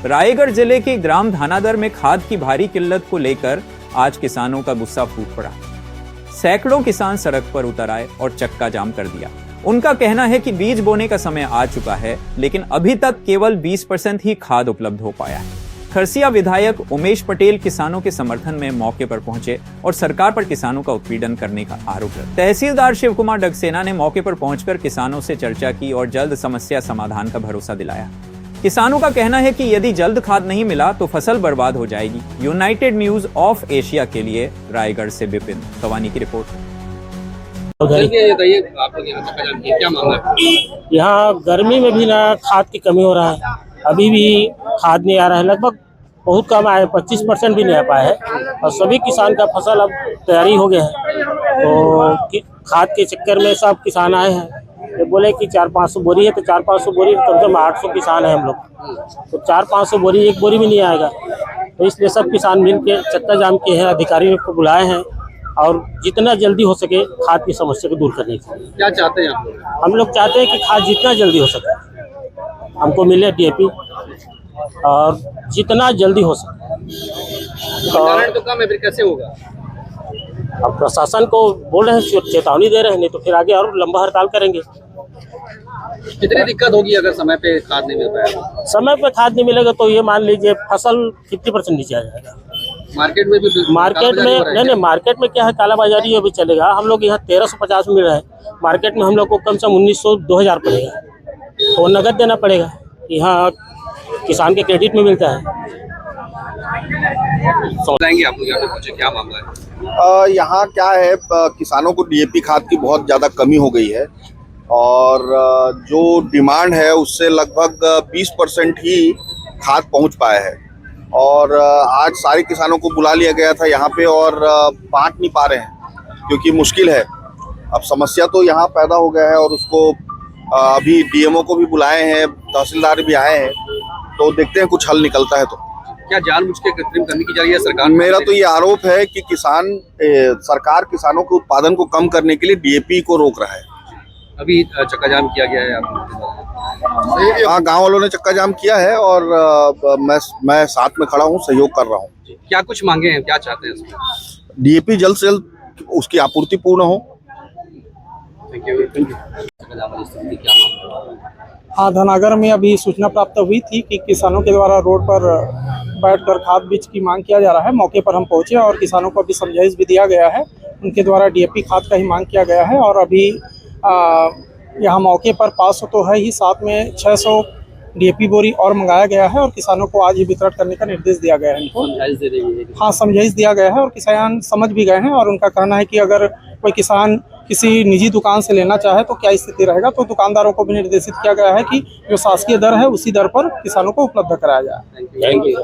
रायगढ़ जिले के ग्राम धानादर में खाद की भारी किल्लत को लेकर आज किसानों का गुस्सा फूट पड़ा। सैकड़ों किसान सड़क पर उतर आए और चक्का जाम कर दिया। उनका कहना है कि बीज बोने का समय आ चुका है, लेकिन अभी तक केवल 20% ही खाद उपलब्ध हो पाया है। खरसिया विधायक उमेश पटेल किसानों के समर्थन में मौके पर पहुंचे और सरकार पर किसानों का उत्पीड़न करने का आरोप लगाया। तहसीलदार शिव कुमार डगसेना ने मौके पर पहुंचकर किसानों से चर्चा की और जल्द समस्या समाधान का भरोसा दिलाया। किसानों का कहना है कि यदि जल्द खाद नहीं मिला तो फसल बर्बाद हो जाएगी। यूनाइटेड न्यूज ऑफ एशिया के लिए रायगढ़ से विपिन सवानी की रिपोर्ट। क्या मामला है? यहाँ गर्मी में भी ना खाद की कमी हो रहा है, अभी भी खाद नहीं आ रहा है, लगभग बहुत कम आया है, 25% भी नहीं आ पाया है और सभी किसान का फसल अब तैयारी हो गया है। तो खाद के चक्कर में सब किसान आए हैं। ये बोले कि 400-500 बोरी है तो 400-500 बोरी कम से कम 800 किसान है हम लोग, तो 400-500 बोरी एक बोरी भी नहीं आएगा। तो इसलिए सब किसान मिल के चक्का जाम किए हैं, अधिकारियों को बुलाए हैं और जितना जल्दी हो सके खाद की समस्या को दूर करने के लिए। क्या चाहते हैं हम लोग चाहते हैं कि खाद जितना जल्दी हो सके हमको मिले, DAP, और जितना जल्दी हो सके। तो कम है, फिर कैसे होगा? अब प्रशासन को बोल रहे हैं, चेतावनी दे रहे हैं, नहीं तो फिर आगे और लंबा हड़ताल करेंगे। कितनी दिक्कत होगी अगर समय पे खाद नहीं मिल पाएगा? समय पे खाद नहीं मिलेगा तो ये मान लीजिए फसल 50% नीचे आ जाएगा। मार्केट में भी मार्केट में नहीं, मार्केट में क्या है, कालाबाजारी अभी चलेगा। हम लोग यहाँ 1350 मिल रहा है, मार्केट में हम लोग को कम से कम 1900-2000 पड़ेगा, तो नगद देना पड़ेगा। यहाँ किसान के क्रेडिट में मिलता है। बताएंगे आप लोग यहाँ पे पूछे क्या मामला है? यहाँ क्या है, किसानों को DAP खाद की बहुत ज़्यादा कमी हो गई है और जो डिमांड है उससे लगभग 20% ही खाद पहुँच पाया है। और आज सारे किसानों को बुला लिया गया था यहाँ पे और बांट नहीं पा रहे हैं क्योंकि मुश्किल है। अब समस्या तो यहाँ पैदा हो गया है और उसको अभी DMO को भी बुलाए हैं, तहसीलदार भी आए हैं, तो देखते हैं कुछ हल निकलता है। तो क्या जानबूझ के कृत्रिम करने की जा रही है सरकार? मेरा तो ये आरोप है कि सरकार किसानों के उत्पादन को कम करने के लिए DAP को रोक रहा है। अभी चक्का जाम किया गया है आप? हाँ, गांव वालों ने चक्का जाम किया है और मैं साथ में खड़ा हूँ, सहयोग कर रहा हूँ। क्या कुछ मांगे हैं, क्या चाहते हैं इसमें? DAP जल्द से जल्द उसकी आपूर्ति पूर्ण हो। Thank you. हाँ, धनागर में अभी सूचना प्राप्त हुई थी कि किसानों के द्वारा रोड पर बैठकर खाद बीज की मांग किया जा रहा है। मौके पर हम पहुंचे और किसानों को अभी समझाइश भी दिया गया है। उनके द्वारा DAP खाद का ही मांग किया गया है और अभी यहाँ मौके पर 500 तो है ही, साथ में 600 DAP बोरी और मंगाया गया है और किसानों को आज ही वितरण करने का निर्देश दिया गया है इनको। हाँ, समझाइश दिया गया है और किसान समझ भी गए हैं और उनका कहना है कि अगर कोई किसान किसी निजी दुकान से लेना चाहे तो क्या स्थिति रहेगा, तो दुकानदारों को भी निर्देशित किया गया है कि जो शासकीय दर है उसी दर पर किसानों को उपलब्ध कराया जाए। Thank you.